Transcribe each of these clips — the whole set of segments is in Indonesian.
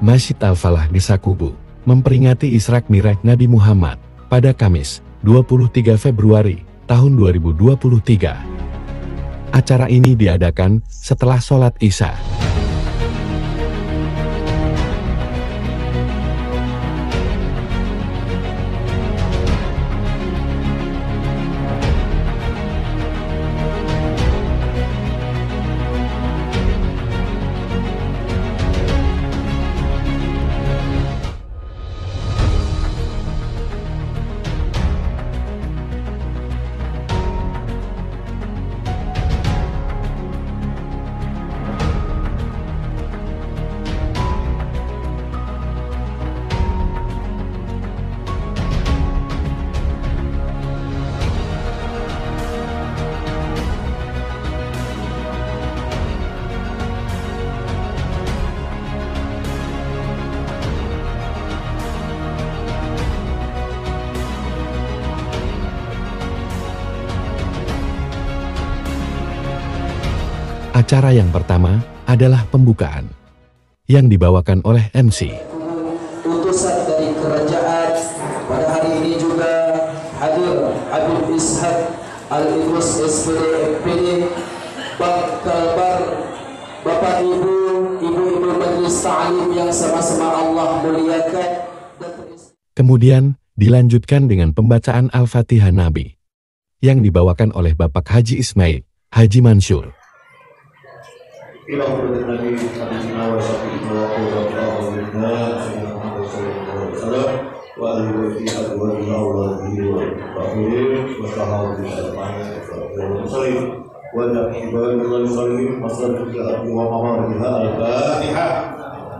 Masjid Al-Falah di Sakubu, memperingati Isra Mi'raj Nabi Muhammad pada Kamis, 23 Februari tahun 2023. Acara ini diadakan setelah sholat Isya. Acara yang pertama adalah pembukaan, yang dibawakan oleh MC. Utusan dari kerajaan pada hari ini juga hadir Habib Ishaq Al-Idrus SPD MPD, Bang Kalbar, Bapak Ibu, Ibu-Ibu Majelis Ta'lim yang sama-sama Allah muliakan. Kemudian dilanjutkan dengan pembacaan Al-Fatihah Nabi, yang dibawakan oleh Bapak Haji Ismail Haji Mansur. إلى حضرة النبي سيدنا وشفيعنا وقرة أعيننا سيدنا محمد صلى الله عليه وسلم وآل بيته أزواجه وأولاده والطاهرين وصحابته أجمعين والمرسلين والعباد الله المصلين وصلى الله وماماتها الفاتحة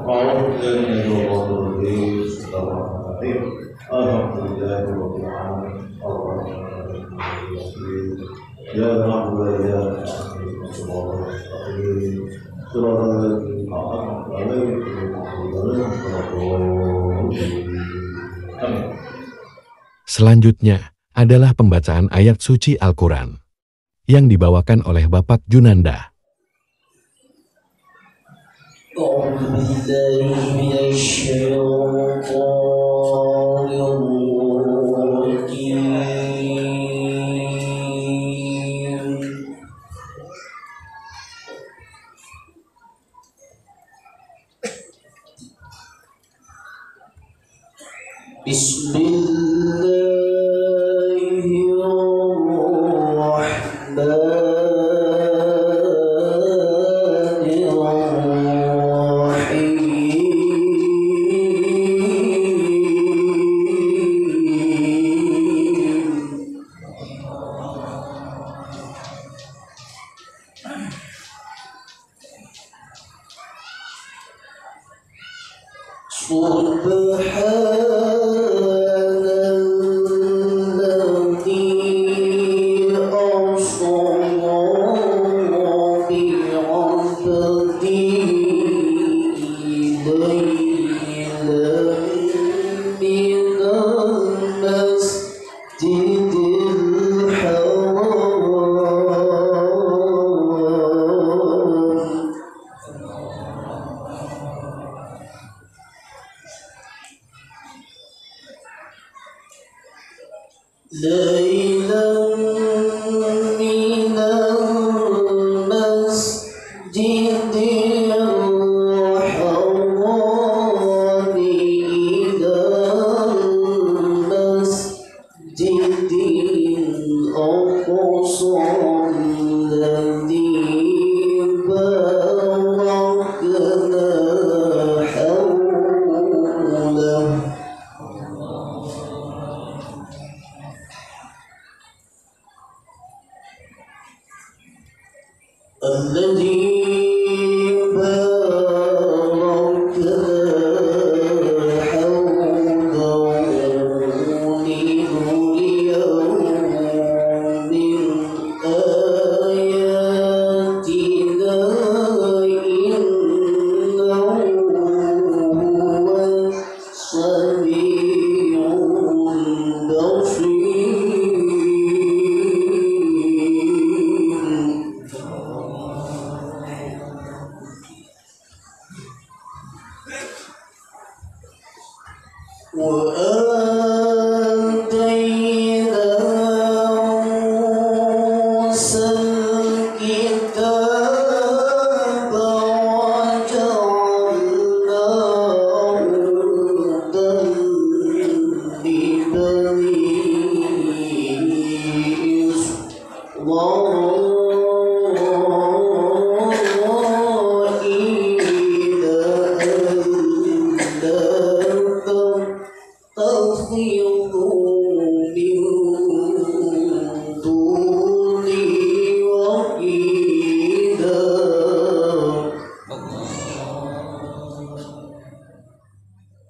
أعوذ بالله من الشيطان الرجيم بسم الله الرحمن الرحيم الحمد لله رب العالمين الرحمن الرحيم يا نعبد ويا Selanjutnya adalah pembacaan ayat suci Al-Quran, yang dibawakan oleh Bapak Junanda.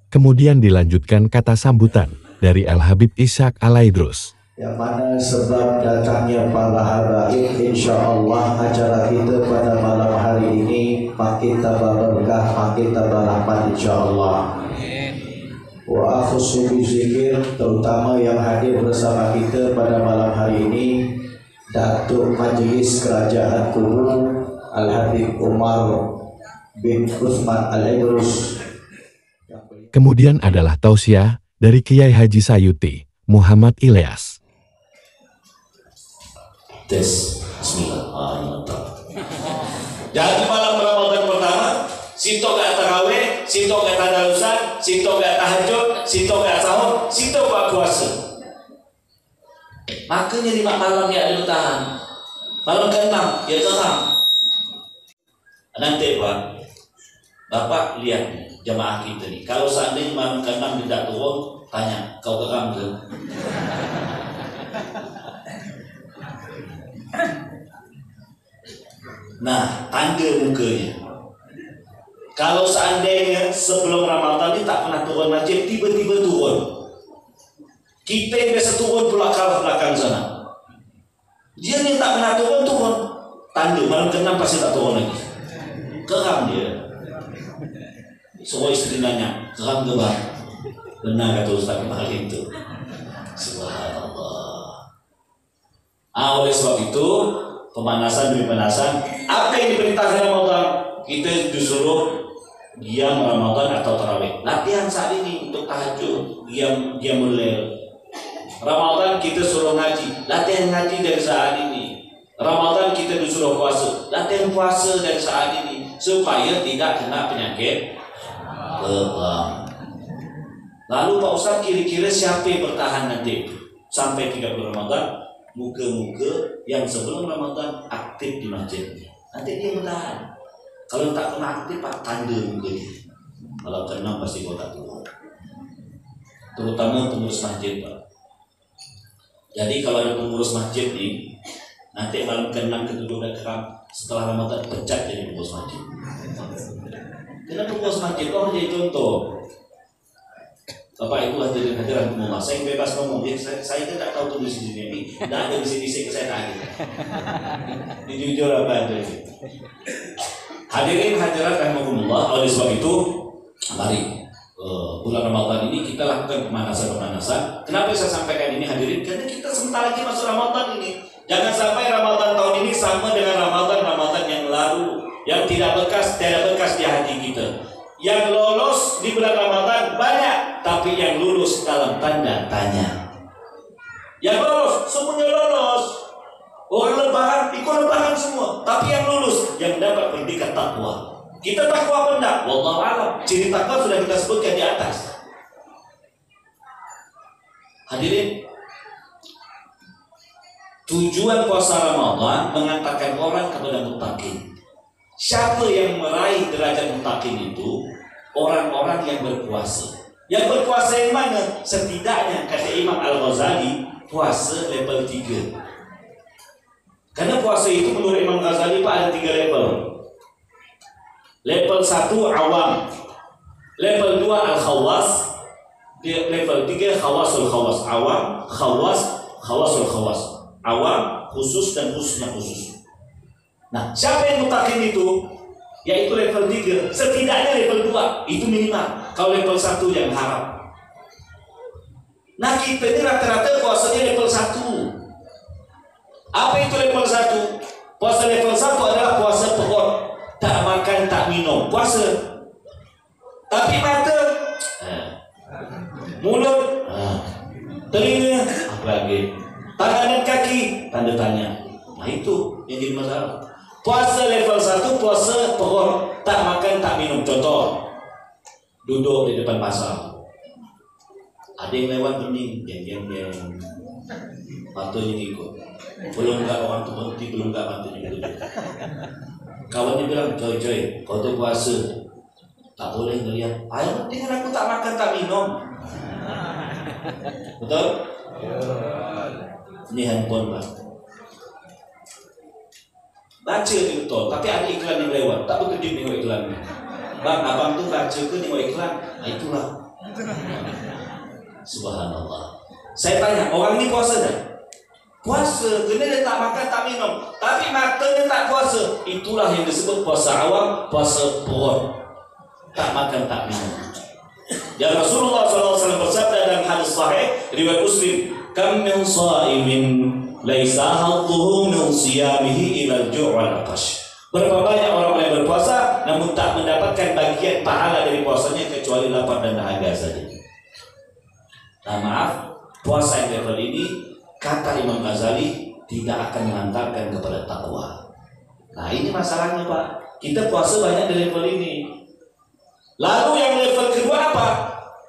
Kemudian dilanjutkan kata sambutan dari Al-Habib Ishaq Al-Aidrus. Yang mana sebab datangnya para habaib, insya Allah acara kita pada malam hari ini makin tambah berkah, makin tambah rahmat insya Allah. Wa akhusu bizikir, terutama yang hadir bersama kita pada malam hari ini, Datuk Majlis Kerajaan Kubu Al-Habib Umar bin Uthman Al-Aidrus. Kemudian adalah tausiah dari Kiai Haji Sayuti Muhammad Ilyas. Tes, bismillah. Jadi malam Ramadan pertama, sinto gak tarawih, sinto gak tadarusan, sinto gak tahajud, sinto gak sahur, sinto gak puasa. Makanya 5 malam ya ada tahan. Malam ke-6 ya geram. Nanti Bapak lihat jamaah kita nih. Kalau seandainya malam ke-6 tidak turun, tanya, kau geram ke? Nah, tanda mukanya. Kalau seandainya sebelum Ramadan ini tak pernah turun masjid, tiba-tiba turun. Kita yang biasa turun belakang sana. Dia yang tak pernah turun. Tanda malam ke-6 pasti tak turun lagi. Geram dia. Semua istri nanya, geram ke bang? Benar kata Ustaz kemarin itu. Subhanallah. Oleh sebab itu, pemanasan demi pemanasan. Apa yang diperintahkan Ramadan? Kita disuruh diam Ramadan atau tarawih. Latihan saat ini untuk tahajud, diam mulai. Ramadan kita suruh ngaji, latihan ngaji dari saat ini. Ramadan kita disuruh puasa, latihan puasa dari saat ini supaya tidak kena penyakit lebam. Lalu Pak Ustaz, kira-kira siapa yang bertahan nanti sampai 30 Ramadan? Muka-muka yang sebelum Ramadan aktif di masjid, nanti dia bertahan. Kalau tak kena aktif, Pak, tanda muka dia. Kalau kena pasti kau tak turun. Terutama pengurus masjid, Pak. Jadi kalau ada pengurus masjid nih, nanti malam ke-6, ke-7 dan ke-8 setelah Ramadan pecat jadi pengurus masjid. Karena pengurus masjid kau jadi contoh. Bapak Ibu hadirin semua, saya bebas ngomong. Saya tidak tahu tulis di sini ini, tidak ada bisik-bisik ke saya tadi. Jujur apa ada. Hadirin hadirat rahimahumullah. Oleh sebab itu, mari bulan Ramadan ini kita lakukan pemanasan. Kenapa saya sampaikan ini hadirin? Karena kita sebentar lagi masuk Ramadan ini. Jangan sampai Ramadan tahun ini sama dengan Ramadan yang lalu, yang tidak bekas di hati kita. Yang lolos di bulan Ramadan banyak, tapi yang lulus dalam tanda tanya. Yang lolos, semuanya lolos. Orang lebaran, ikut lebaran semua. Tapi yang lulus, yang dapat pendidikan takwa. Kita takwa apa enggak? Wallahu a'lam. Ciri takwa sudah kita sebutkan di atas. Hadirin, tujuan puasa Ramadan mengantarkan orang kepada muttaqin. Siapa yang meraih derajat muttaqin itu? Orang-orang yang berpuasa. Yang berpuasa yang mana? Setidaknya kata Imam Al-Ghazali, puasa level 3. Karena puasa itu menurut Imam Ghazali Pak ada 3 level. Level 1 awam, level 2 al-khawas, level 3 khawasul khawas. Awam, khawasul khawas. Awam, khusus dan khususnya khusus. Nah, siapa yang muttaqin itu? Yaitu level 3, setidaknya level 2 itu minimal. Kalau level 1 yang haram. Nah, kita ini rata-rata puasanya level 1. Apa itu level 1? Puasa level 1 adalah puasa perut, tak makan, tak minum, puasa. Tapi mata mulut, telinga, apalagi tangan dan kaki, tanda tanya. Nah itu yang jadi masalah. Puasa level 1, puasa perut, tak makan, tak minum. Contoh, duduk di depan pasar, ada yang lewat bening, yang patuhnya ikut. Belum enggak orang tu berhenti, belum enggak patuhnya duduk. Kawannya bilang, coy, kau tu puasa, tak boleh ngelihat. Ayo, penting aku tak makan, tak minum. Betul? Ini handphone Pak. Baca itu betul, tapi ada iklan yang lewat, tak betul tengok iklan. Bang, abang tu baca ke tengok iklan? Nah itulah. Subhanallah. Saya tanya, orang ini puasa tak? Puasa, kena dia tak makan, tak minum, tapi matanya tak puasa. Itulah yang disebut puasa awam, puasa perut. Tak makan, tak minum. Ya Rasulullah SAW bersabda dalam hadis sahih riwayat Muslim, "Kam min sha'imin laisa hadduhu min siyamihi ila al-ju' wal 'atash." Berapa banyak orang yang berpuasa namun tak mendapatkan bagian pahala dari puasanya kecuali lapar dan dahaga saja. Nah, maaf, puasa yang level ini kata Imam Ghazali tidak akan mengantarkan kepada takwa. Nah, ini masalahnya Pak. Kita puasa banyak di level ini. Lalu yang level kedua apa?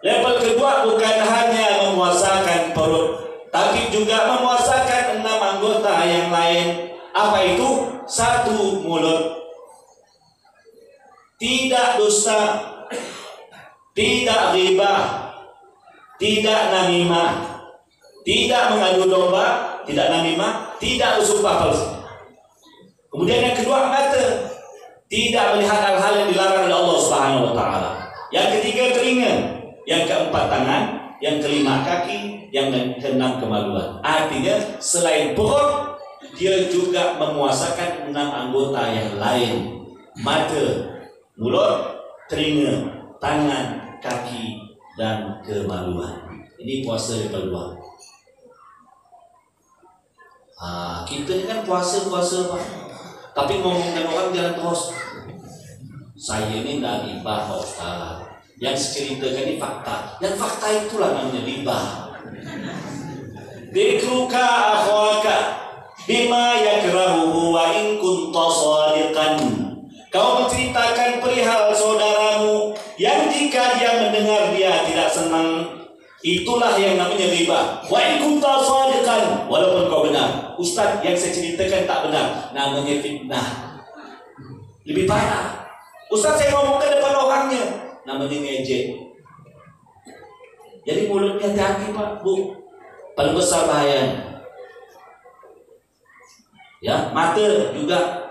Level kedua bukan hanya memuasakan perut, tapi juga memuasakan 6 anggota yang lain. Apa itu? 1, mulut. Tidak dusta, tidak ghibah, tidak namimah, tidak mengadu domba, tidak namimah, tidak bersumpah palsu. Kemudian yang kedua, mata. Tidak melihat hal-hal yang dilarang oleh Allah Subhanahu wa taala. Yang ketiga, telinga. Yang keempat, tangan. Yang kelima, kaki. Yang keenam, kemaluan. Artinya selain perut, dia juga memuasakan 6 anggota yang lain. Mata, mulut, telinga, tangan, kaki, dan kemaluan. Ini puasa level 2. Kita ni kan puasa-puasa Pak. Tapi ngomongkan orang jalan terus. Saya ni dah ribah Pak Ustaz. Yang ceritakan ni fakta. Yang fakta itulah namanya ribah. Dikruka akhwaka bima yakrahuhu wa in kunta shadiqan. Kau menceritakan perihal saudaramu yang jika dia mendengar dia tidak senang, itulah yang namanya riba. Wa in kunta shadiqan, walaupun kau benar. Ustaz, yang saya ceritakan tak benar, namanya fitnah. Lebih parah. Ustaz, saya ngomong ke depan orangnya, namanya ngejek. Jadi mulutnya hati-hati Pak, Bu. Paling besar bahayanya. Ya, mata juga.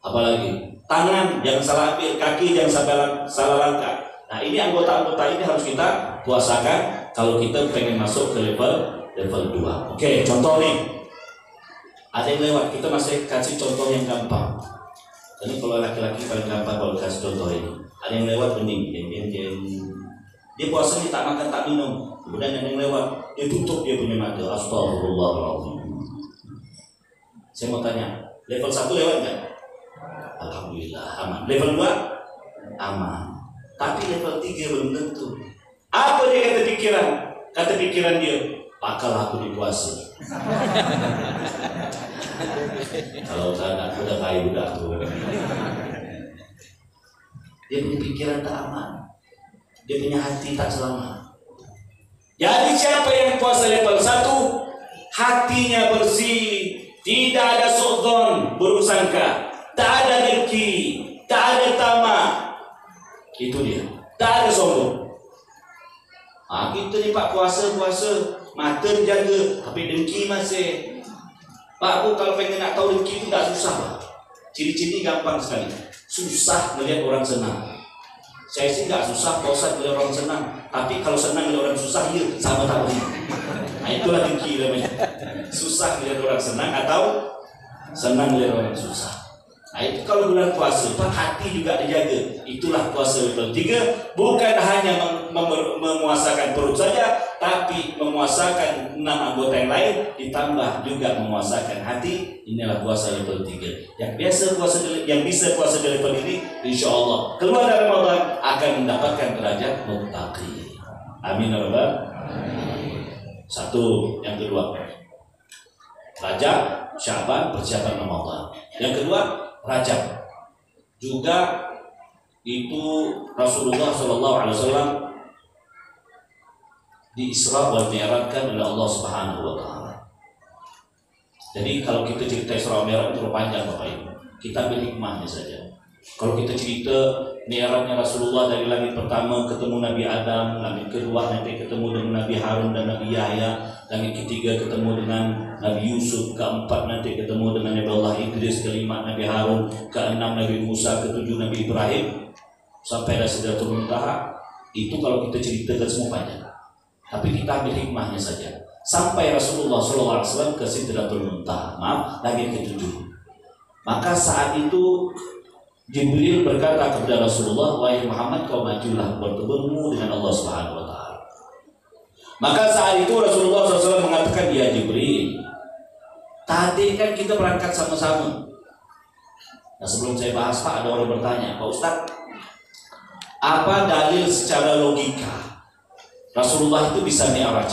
Apalagi tangan yang salah ambil, kaki yang salah langkah. Nah, ini anggota-anggota ini harus kita puasakan kalau kita pengen masuk ke level 2. Oke, contoh nih. Ada yang lewat, kita masih kasih contoh yang gampang. Ini kalau laki-laki paling gampang kalau kasih contoh ini. Ada yang lewat bening, dia puasa nih, tak makan, tak minum. Kemudian ada yang lewat, dia tutup dia punya mata. Astagfirullahaladzim. Saya mau tanya, level 1 lewat nggak? Alhamdulillah, aman. Level 2? Aman. Tapi level 3 belum tentu. Apa dia kata pikiran? Kata pikiran dia, pakal aku di puasa. Kalau saya udah kayu udah tuh. Dia punya pikiran tak aman. Dia punya hati tak selamat. Jadi siapa yang puasa level 1, hatinya bersih, tidak ada su'dzon, buruk sangka, tak ada dengki, tak ada tamak. Itu dia. Tak ada sombong. Kita ni Pak puasa, mata jaga, tapi dengki masih. Pak Bu, kalau pengen nak tahu dengki itu tak susah Pak. Ciri-ciri gampang sekali. Susah melihat orang senang. Saya sih nggak susah puasa melihat orang senang, tapi kalau senang melihat orang susah, ya sama tak boleh. Nah itulah dengki namanya. Susah melihat orang senang atau senang melihat orang susah. Nah itu kalau bulan puasa, Pak, hati juga dijaga. Itulah puasa level 3. Bukan hanya memuasakan perut saja, tapi memuasakan 6 anggota yang lain, ditambah juga memuasakan hati. Inilah puasa level 3. Yang bisa puasa di level ini, insya Allah keluar dari Ramadan akan mendapatkan derajat muttaqi. Amin ya rabbal. Satu, yang kedua, Rajab, Syaban, persiapan Ramadan. Yang kedua, Rajab. Juga itu Rasulullah SAW di Isra wal Mi'rajkan oleh Allah Subhanahu wa taala. Jadi kalau kita cerita Isra wal Mi'raj terlalu panjang Bapak Ibu. Kita ambil hikmahnya saja. Kalau kita cerita Mi'rajnya Rasulullah dari langit pertama ketemu Nabi Adam, langit kedua nanti ketemu dengan Nabi Harun dan Nabi Yahya, langit ketiga ketemu dengan Nabi Yusuf, keempat nanti ketemu dengan Nabi Allah Idris, kelima Nabi Harun, keenam Nabi Musa, ketujuh Nabi Ibrahim, sampai ada Sidratul Muntaha. Itu kalau kita ceritakan semua panjang. Tapi kita ambil hikmahnya saja. Sampai Rasulullah SAW ke Sidratul Muntaha, maaf, langit ketujuh. Maka saat itu Jibril berkata kepada Rasulullah, wahai Muhammad, kau majulah bertemu dengan Allah Subhanahu wa taala. Maka saat itu Rasulullah SAW mengatakan, ya Jibril, tadi kan kita berangkat sama-sama. Nah, sebelum saya bahas Pak, ada orang bertanya, Pak Ustadz, apa dalil secara logika Rasulullah itu bisa mi'raj?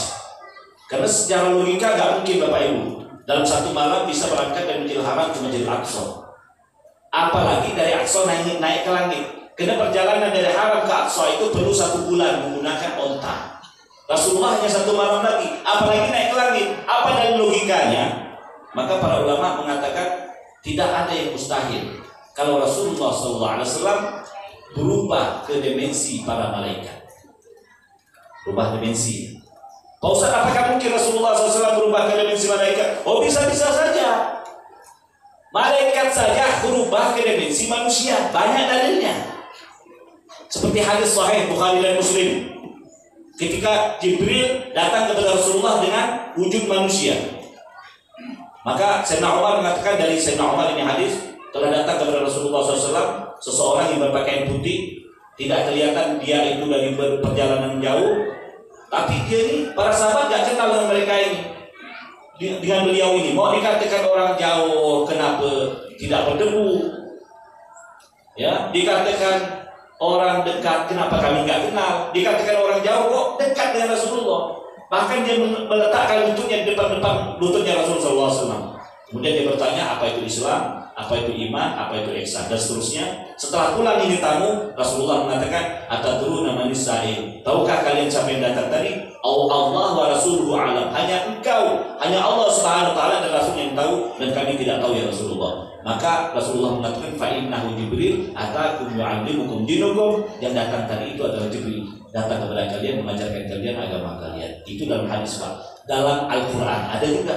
Karena secara logika gak mungkin Bapak Ibu dalam satu malam bisa berangkat dari Masjidil Haram ke Masjidil Aqsa. Apalagi dari Aqsa naik ke langit. Karena perjalanan dari Haram ke Aqsa itu perlu 1 bulan menggunakan onta. Rasulullah hanya 1 malam lagi, apalagi naik ke langit. Apa dari logikanya? Maka para ulama mengatakan tidak ada yang mustahil kalau Rasulullah SAW berubah ke dimensi para malaikat. Berubah dimensi. Pak Ustaz, apakah mungkin Rasulullah SAW berubah ke dimensi malaikat? Oh, bisa-bisa saja. Malaikat saja berubah ke dimensi manusia. Banyak dalilnya. Seperti hadis sahih Bukhari dan Muslim. Ketika Jibril datang kepada Rasulullah dengan wujud manusia. Maka Sayyidina Umar mengatakan, dari Sayyidina Umar ini hadis, telah datang kepada Rasulullah SAW seseorang yang berpakaian putih. Tidak kelihatan dia itu dari perjalanan jauh. Tapi dia ini, para sahabat gak kenal dengan mereka ini. Dengan beliau ini, mau dikatakan orang jauh, kenapa tidak berdebu? Ya, dikatakan orang dekat, kenapa kami gak kenal? Dikatakan orang jauh, kok dekat dengan Rasulullah? Bahkan dia meletakkan lututnya di depan lututnya Rasulullah SAW. Kemudian dia bertanya, apa itu Islam? Apa itu iman, apa itu ihsan, dan seterusnya. Setelah pulang ini tamu, Rasulullah mengatakan, atadruna manis sa'il, tahukah kalian siapa yang datang tadi? Allah wa rasuluhu alam. Hanya engkau, hanya Allah Subhanahu wa taala dan Rasul yang tahu, dan kami tidak tahu ya Rasulullah. Maka Rasulullah mengatakan, fa innahu Jibril atakum yu'allimukum dinukum. Yang datang tadi itu adalah Jibril, datang kepada kalian mengajarkan kalian agama kalian. Itu dalam hadis Pak. Dalam Al-Qur'an ada juga.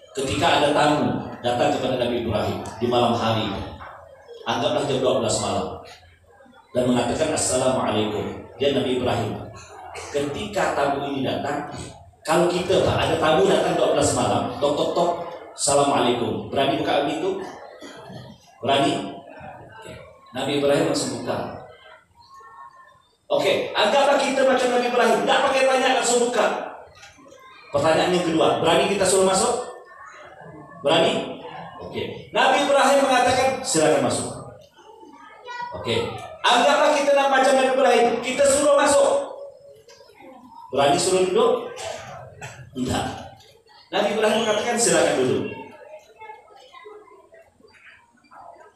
Ketika ada tamu datang kepada Nabi Ibrahim di malam hari, anggaplah jam 12 malam, dan mengatakan Assalamualaikum. Dia Nabi Ibrahim. Ketika tamu ini datang, kalau kita Pak, ada tamu datang 12 malam, tok tok tok, Assalamualaikum, berani buka pintu? Berani? Oke. Nabi Ibrahim langsung buka. Oke, anggaplah kita macam Nabi Ibrahim, tidak pakai tanya, langsung buka. Pertanyaan yang kedua, berani kita suruh masuk? Berani? Oke. Nabi Ibrahim mengatakan silakan masuk. Oke. Anggaplah kita nak macam Nabi Ibrahim, kita suruh masuk. Berani suruh duduk? Tidak. Nabi Ibrahim mengatakan silakan duduk.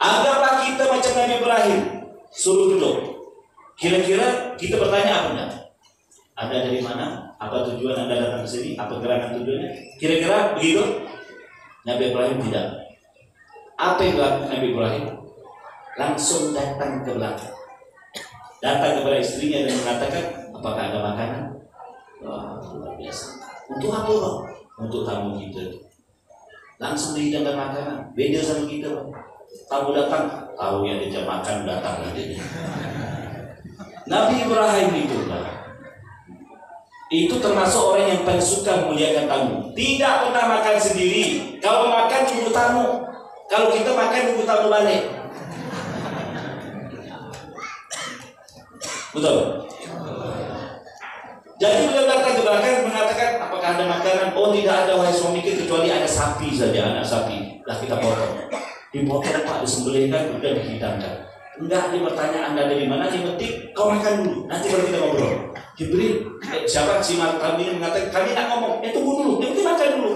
Anggaplah kita macam Nabi Ibrahim, suruh duduk. Kira-kira kita bertanya apa enggak? Anda dari mana? Apa tujuan Anda datang ke sini? Apa gerangan tujuannya? Kira-kira begitu? Nabi Ibrahim tidak. Apa yang dilakukan Nabi Ibrahim? Langsung datang ke belakang. Datang kepada istrinya dan mengatakan, apakah ada makanan? Wah, luar biasa. Untuk apa Bang? Untuk tamu kita. Langsung dihidangkan makanan. Beda sama kita Bang. Tamu datang, tahu yang dia makan datang lagi. Nabi Ibrahim itu Bang, itu termasuk orang yang paling suka memuliakan tamu. Tidak pernah makan sendiri. Kalau makan tunggu tamu. Kalau kita makan tunggu tamu balik. Betul. Jadi beliau datang ke belakang mengatakan, apakah ada makanan? Oh tidak ada wahai suamiku, kecuali ada sapi saja, anak sapi. Lah kita potong. Dipotong Pak, disembelihkan, sudah dihidangkan. Enggak, dia bertanya Anda dari mana? Yang penting kau makan dulu. Nanti baru kita ngobrol. Jibril, siapa si Martam ini mengatakan, kami nak ngomong, tunggu dulu, yang penting makan dulu.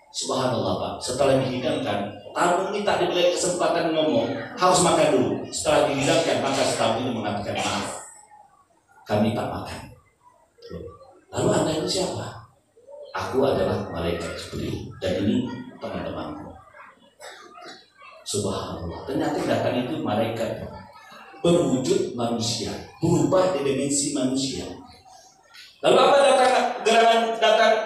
Subhanallah Pak, setelah dihidangkan, tamu ini tak diberi kesempatan ngomong, harus makan dulu. Setelah dihidangkan, maka tamu ini mengatakan, maaf, kami tak makan. Lalu Anda itu siapa? Aku adalah malaikat Jibril, dan ini teman-temanku. Subhanallah, ternyata datang itu malaikat berwujud manusia, berubah di dimensi manusia. Lalu apa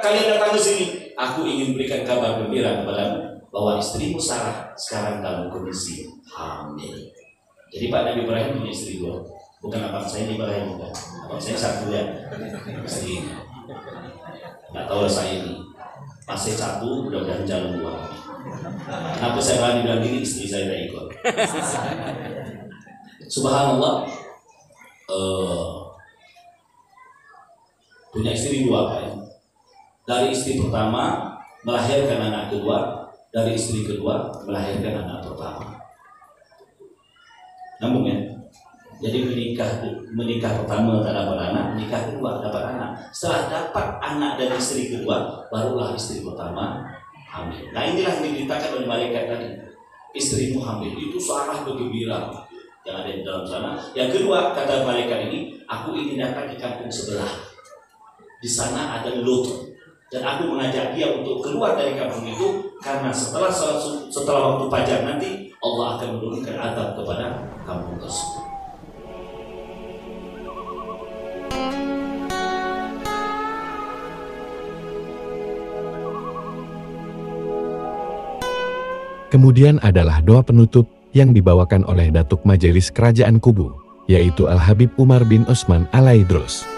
kalian datang ke sini? Aku ingin berikan kabar gembira kepadamu bahwa istrimu Sarah sekarang dalam kondisi hamil. Jadi Pak Nabi Ibrahim punya istri dua, bukan abang saya Ibrahim, bukan. Abang saya satu ya, istrinya. Nggak tahu lah saya ini masih satu, mudah-mudahan jalan dua. Kenapa saya berani bilang gini, istri saya tidak ikut. Subhanallah, punya istri dua Pak ya. Dari istri pertama melahirkan anak kedua, dari istri kedua melahirkan anak pertama. Nyambung ya. Jadi menikah pertama tak dapat anak, menikah kedua dapat anak. Setelah dapat anak dari istri kedua, barulah istri pertama hamil. Nah inilah yang diberitakan oleh malaikat tadi. Istrimu hamil, itu Sarah bergembira yang ada di dalam sana. Yang kedua kata malaikat ini, aku ingin datang ke kampung sebelah. Di sana ada Lot, dan aku mengajak dia untuk keluar dari kampung itu karena setelah waktu fajar nanti Allah akan menurunkan azab kepada kampung tersebut. Kemudian adalah doa penutup yang dibawakan oleh Datuk Majelis Kerajaan Kubu, yaitu Al-Habib Umar bin Utsman Al-Aidrus.